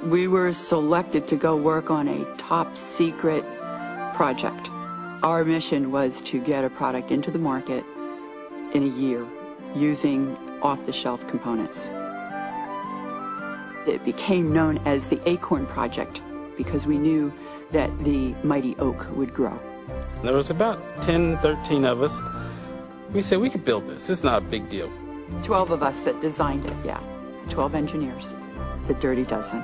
We were selected to go work on a top secret project. Our mission was to get a product into the market in a year using off-the-shelf components. It became known as the Acorn Project because we knew that the mighty oak would grow. There was about 10, 13 of us. We said we could build this. It's not a big deal. 12 of us that designed it, yeah. 12 engineers. The dirty dozen.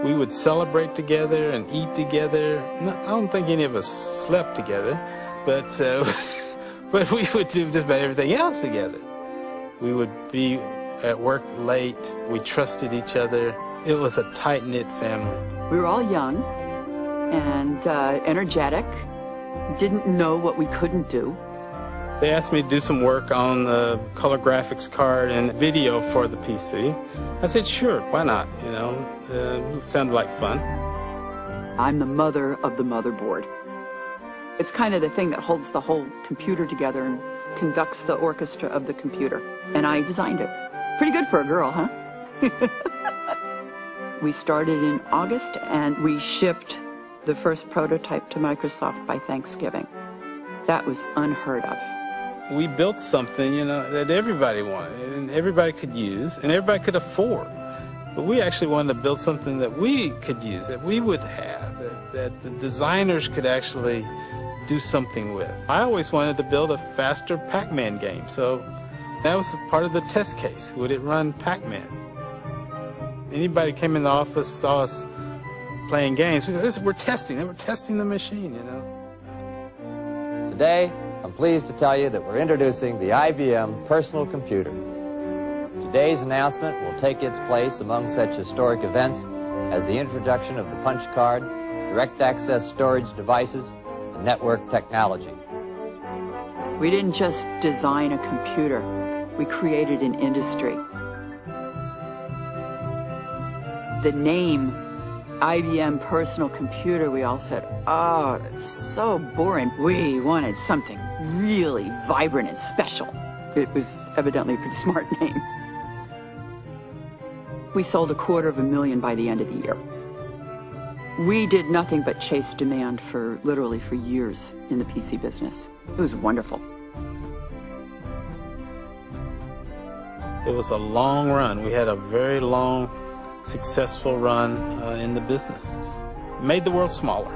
We would celebrate together and eat together. No, I don't think any of us slept together, but but we would do just about everything else together. We would be at work late. We trusted each other. It was a tight-knit family. We were all young and energetic, didn't know what we couldn't do. They asked me to do some work on the color graphics card and video for the PC. I said, sure, why not? You know, it sounded like fun. I'm the mother of the motherboard. It's kind of the thing that holds the whole computer together and conducts the orchestra of the computer. And I designed it. Pretty good for a girl, huh? We started in August and we shipped the first prototype to Microsoft by Thanksgiving. That was unheard of. We built something, you know, that everybody wanted and everybody could use and everybody could afford. But we actually wanted to build something that we could use, that we would have, that the designers could actually do something with. I always wanted to build a faster Pac-Man game, so that was part of the test case. Would it run Pac-Man? Anybody came in the office, saw us playing games, we said, we're testing the machine, you know. Today, I'm pleased to tell you that we're introducing the IBM personal computer. Today's announcement will take its place among such historic events as the introduction of the punch card, direct access storage devices, and network technology. We didn't just design a computer, we created an industry. The name IBM personal computer, we all said, oh, it's so boring. We wanted something really vibrant and special. It was evidently a pretty smart name. We sold 250,000 by the end of the year. We did nothing but chase demand literally for years in the PC business. It was wonderful. It was a long run. We had a very long, successful run in the business. It made the world smaller.